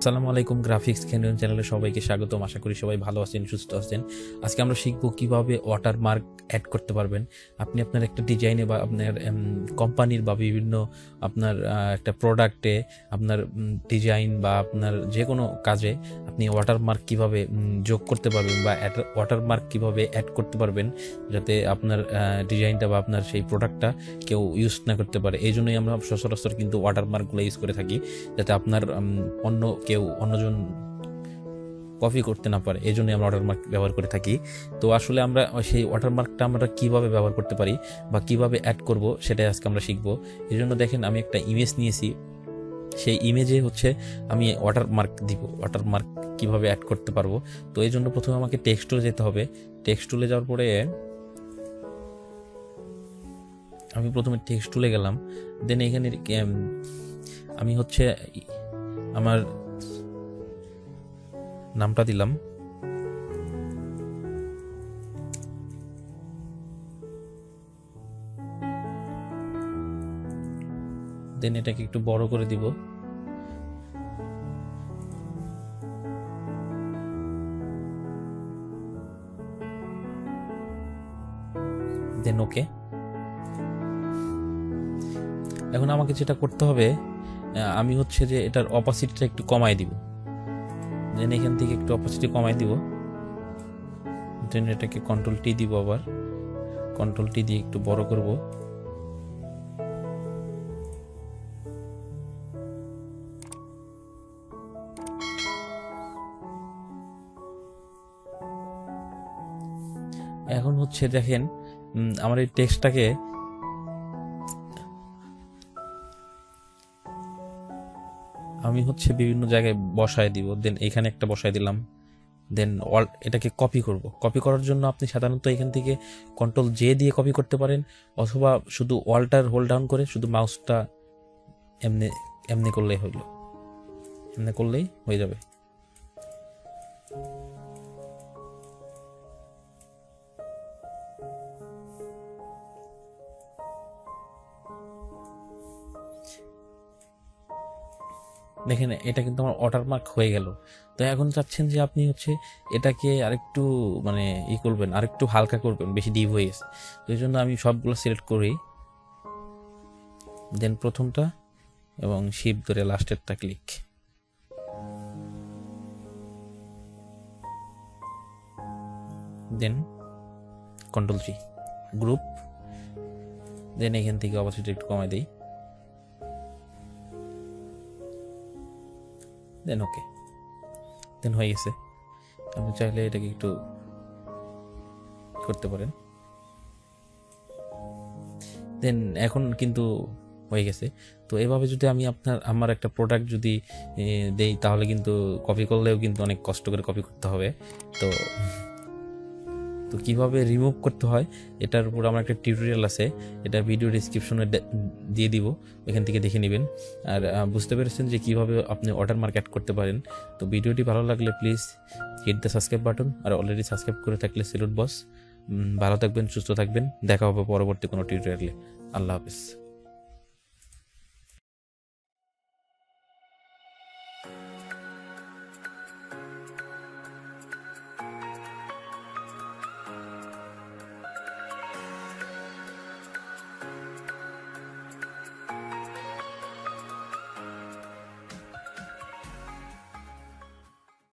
আসসালামু আলাইকুম, graphics canyon চ্যানেলে সবাইকে স্বাগতম। আশা করি সবাই ভালো আছেন, সুস্থ আছেন। আজকে আমরা শিখব কিভাবে ওয়াটারমার্ক অ্যাড করতে পারবেন। আপনি আপনার একটা ডিজাইনে বা আপনার কোম্পানির বা বিভিন্ন আপনার একটা প্রোডাক্টে আপনার ডিজাইন বা আপনার যে কোনো কাজে আপনি ওয়াটারমার্ক কিভাবে যোগ করতে পারবেন বা ওয়াটারমার্ক কিভাবে অ্যাড করতে পারবেন, যাতে আপনার ডিজাইনটা বা আপনার সেই প্রোডাক্টটা কেউ ইউজ না করতে পারে। এই জন্যই আমরা সচরাচর কিন্তু ওয়াটারমার্কগুলো ইউজ করে থাকি, যাতে আপনার অন্যজন কপি করতে না পারে। এই জন্যই আমরা ওয়াটারমার্ক ব্যবহার করে থাকি। তো আসলে আমরা সেই ওয়াটারমার্কটা আমরা কিভাবে ব্যবহার করতে পারি বা কিভাবে অ্যাড করব, সেটাই আজকে আমরা শিখবো। এই জন্য দেখেন, আমি একটা ইমেজ নিয়েছি। সেই ইমেজে আমি ওয়াটারমার্ক দিব। ওয়াটারমার্ক কিভাবে অ্যাড করতে পারবো, তো এই জন্য প্রথমে আমাকে টেক্সট টুলে যেতে হবে। টেক্সট টুলে যাওয়ার পরে আমি প্রথমে টেক্সট টুলে গেলাম। দেন এখানে আমি আমার নামটা দিলাম। দেন এটাকে একটু বড় করে দিব। দেন ওকে। এখন আমাকে যেটা করতে হবে, আমি যে এটার অপাসিটিটা একটু কমাই দিব। দেন এখান থেকে একটু অপাসিটি কমাই দিব। দেন এটাকে কন্ট্রোল টি দিব, আবার কন্ট্রোল টি দিয়ে একটু বড় করব। এখন দেখেন, আমার এই টেক্সটটাকে আমি বিভিন্ন জায়গায় বসায় দিব। দেন এখানে একটা বসায় দিলাম। দেন এটাকে কপি করব। কপি করার জন্য আপনি সাধারণত এখান থেকে কন্ট্রোল জে দিয়ে কপি করতে পারেন, অথবা শুধু অল্টার হোল্ড ডাউন করে শুধু মাউসটা এমনি এমনি করলেই হয়ে যাবে। দেখেন, এটা কিন্তু আমার ওয়াটারমার্ক হয়ে গেল। তো এখন চাচ্ছেন যে আপনি এটাকে আরেকটু করবেন, আরেকটু হালকা করবেন, বেশি ডিপ হয়ে গেছে। তো এই জন্য আমি সবগুলো সিলেক্ট করি। দেন প্রথমটা এবং শিফট ধরে লাস্টেরটা ক্লিক। দেন কন্ট্রোল জি, গ্রুপ। দেন এখান থেকে অবশ্যই একটু কমাই দিই। দেন ওকে। দেন হয়ে গেছে। আপনি চাইলে এটাকে একটু করতে পারেন। দেন এখন কিন্তু হয়ে গেছে। তো এভাবে যদি আমি আমার একটা প্রোডাক্ট যদি দেই, তাহলে কিন্তু কপি করলেও কিন্তু অনেক কষ্ট করে কপি করতে হবে। তো তো কিভাবে রিমুভ করতে হয়, এটার উপর আমার একটা টিউটোরিয়াল আছে, এটা ভিডিও ডিসক্রিপশনে দিয়ে দিব, এখান থেকে দেখে নেবেন। আর বুঝতে পেরেছেন যে কিভাবে আপনি ওয়াটারমার্ক অ্যাড করতে পারেন। তো ভিডিওটি ভালো লাগলে please hit the subscribe button, আর অলরেডি সাবস্ক্রাইব করে থাকলে সেলুট বস। ভালো থাকবেন, সুস্থ থাকবেন। দেখা হবে পরবর্তী কোনো টিউটোরিয়ালে। আল্লাহ হাফিজ।